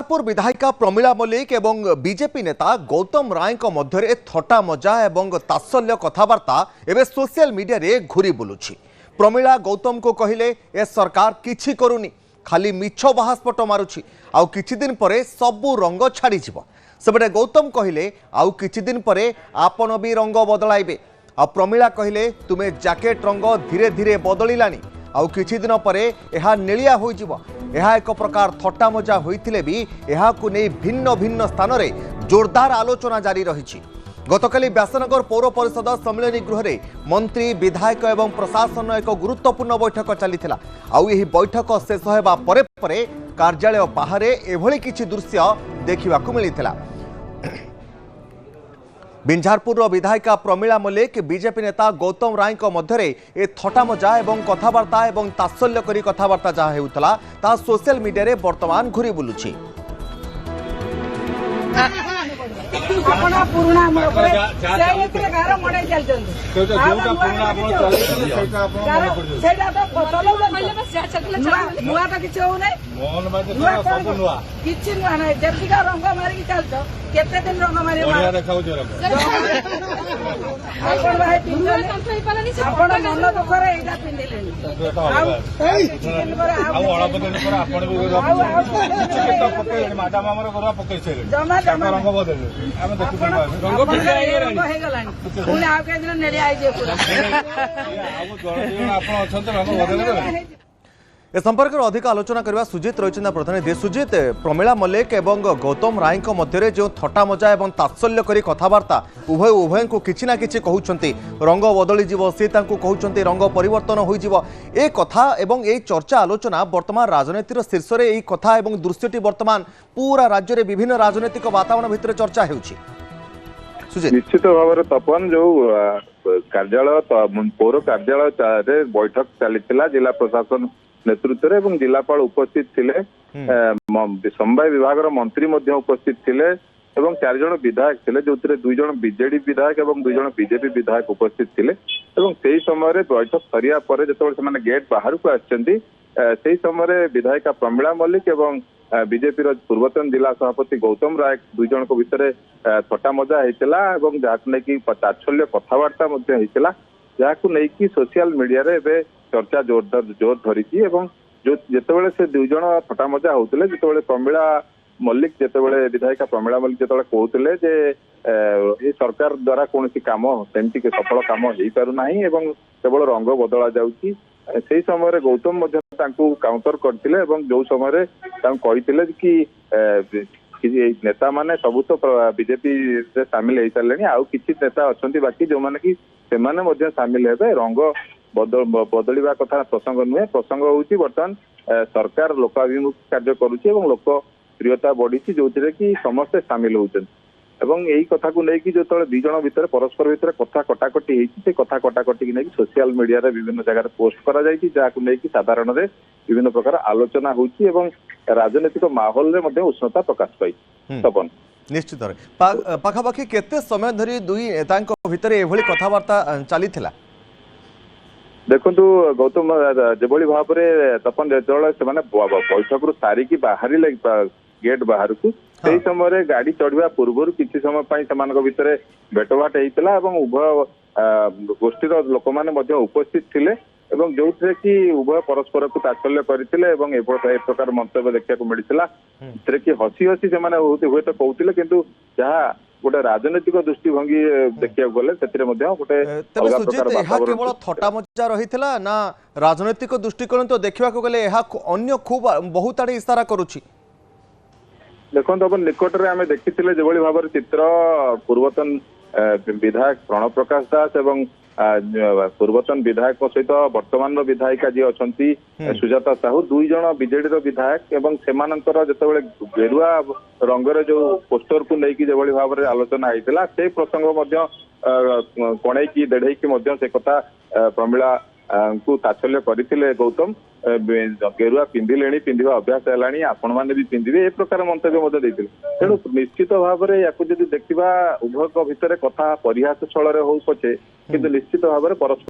बिंझारपुर विधायिका प्रमीला मल्लिक एवं बीजेपी नेता गौतम राय मध्य थटा मजा एवं तात्सल्य कथबार्ता एवं सोशल मीडिया रे घूरी बुलुछि। प्रमीला गौतम को कहले ए सरकार किछि करूनी, खाली मिछ बाहास्पट मारुछि, आउ किछि दिन परे सबु रंग छाड़ी जिवो। सेबडे गौतम कहले आउ किछि दिन परे आपण भी रंग बदलाइबे। आ प्रमीला कहले तुमे जैकेट रंग धीरे धीरे बदलिलानी, आउ किछि दिन परे एहा नेलिया होई जिवो। यह एक प्रकार थट्टा मजा होइथिले भी एहाकु नै भिन्न भिन्न स्थान में जोरदार आलोचना जारी रही। गतकाली व्यासनगर पौर परिषद सम्मेलन गृह में मंत्री विधायक एवं प्रशासन एक गुरुत्वपूर्ण बैठक चली। आउ यही बैठक शेष होगा परे परे कार्यालय बाहर एभली किछि दृश्य देखा मिलता। बिंझारपुर विधायिका प्रमीला मल्लिक बीजेपी नेता गौतम राय मध्य ए थटा मजा एवं कथबार्ता एवं तात्सल्य करी कथबार्ता जहाँ होता ता सोशल मीडिया रे वर्तमान घूरी बुलुछि। अपना पुराना मोरे से इतने घर मडे चलचंदी जोटा पुराना आपण चली सेटा तो चलो पहिले बस जा चकले नुआ तो किछ हो नै मोहन माते सब नुआ किछ नुआ नै जेतिका रंग मारी के चलतो केते दिन रंग मारी बढ़िया देखाउ जे रंग आपण भाई पिंजले कंट्रोल पालनी से आपण मन तो करे एटा पिंदेलेनी आउ अळप दिन पर आपण भी केता पके माटा मामर करवा पके छे जमा जमा रंग बदल आमे देखु रंग रंग हे गलानी पुनी आ के दिन नेले आई जे पूरा आउ जण आपण अछन रंग बदल। ए संपर्क में अधिक आलोचना करवा सुजित रही प्रतिनिधि। सुजित, प्रमीला मल्लिक एवं गौतम राय मध्य जो थटा मजा एवं तात्सल्य करी कथबार्ता उभय को किछि ना किछि कहउछंती, रंग बदली जीवो, से तांको कहउछंती रंग परिवर्तन होई जीवो। ए कथा एवं ए चर्चा आलोचना वर्तमान राजनीतिर शीर्ष रे ए कथा एवं दृश्यटी वर्तमान पूरा राज्य रे विभिन्न राजनीतिक वातावरण भितर चर्चा हेउछि। सुजित, निश्चित भाव तपन जो कार्यालय पौर कार्यालय बैठक चली जिला प्रशासन नेतृत्व एवं जिलापाल उपस्थित थिले, समवाय विभाग मंत्री उपस्थित थिले एवं 4 जण विधायक थिले, जो 2 जण बीजेडी विधायक एवं 2 जण बीजेपी विधायक उपस्थित थिले। एवं सेही समय बैठक सरिया परे जेतेबेले सेमाने गेट बाहर को आछंती सेही समय विधायिका प्रमीला मल्लिक एवं बीजेपी पूर्वतन जिला सभापति गौतम राय 2 जण को भितर थटा मजा होता एवं जहां नहीं तात्सल्य कथबार्ता होता, जहां नहीं सोशल मीडिया रे चर्चा जोर धरी जो जितेबाला से 2 जण थटा मजा होते जितेबाला प्रमीला मल्लिक जितेबाला विधायिका प्रमीला मल्लिक जितेबाला कहते जे ये सरकार द्वारा कौन काम सेमती सफल काम हो पारु नाही एवं केवल रंग बदला जाउची, से समय गौतम काउंटर करथिले एवं जो समय कहते कि नेता माने सबू तो बीजेपी से सामिल हो सारे आउ किछि नेता अच्छा बाकी जो माने कि सेमाने मध्य सामिल हेबे। रंग बदलिबा कथा प्रसंग नुहे, प्रसंग होउची बर्तमान सरकार लोकाभिमुख कार्य करुची एवं लोकप्रियता बढ़ी जो कि समस्ते सामिल होउछन एवं यही कथा को लेकिन जो 2 जण भितर परस्पर भितर कथा कटाकटी होती से कथा कटाकटी की नहीं सोशल मीडिया रे विभिन्न जगह पोस्ट करा जायछि, जहां लेकिन साधारण रे विभिन्न प्रकार आलोचना होउछि एवं राजनीतिक माहौल रे मध्ये उष्णता प्रकाश पाई। तपन निश्चित पाखापाखि केते समय धरी 2 नेतांक भितर एभली कथावार्ता चलीथिला। देखु गौतम जेभली भाव में तपन जो बैठक रू सारिकी बाहर गेट बाहर को से समय गाड़ी चढ़ा पूर्व किसी समय भितर भेटभाट होता उभय गोष्ठीर लोक मैंने उपस्थित थिले एवं जो कि उभय परस्पर को तात्सल्य करते प्रकार मंतव्य देखा मिलता कि हसी हसी से हुए तो कहते किंतु जहाँ गोटे राजनीतिक दृष्टिभंगी देखा गले गोटे केवल थटा मजा रही ना राजनीतिक दृष्टिकोण तो देखा गले अन्य खूब बहुत आड़े इशारा करुछि। देखो अपन निकट में आम देखी जो भाव चित्र पूर्वतन विधायक प्रणव प्रकाश दास एवं पूर्वतन विधायक सहित वर्तमान विधायिका जी अच्छा सुजाता साहू 2 जण बीजेडी विधायक एवं सेमानंकर जेतेबेले गेरुआ रंगर जो पोस्टर को लेकिन जो भाव में आलोचना होता से प्रसंग कणई की देढ़ई की से कथा प्रमीला को तात्सल्य करते गौतम गेरुआ पिंधिबा अभ्यास है आपण मैंने भी पिंधे ए प्रकार मंतव्य देते तेणु निश्चित भाव में या देखा उभय भितर कथा परिहास छल हो पछे किंतु निश्चित भाव में परस्पर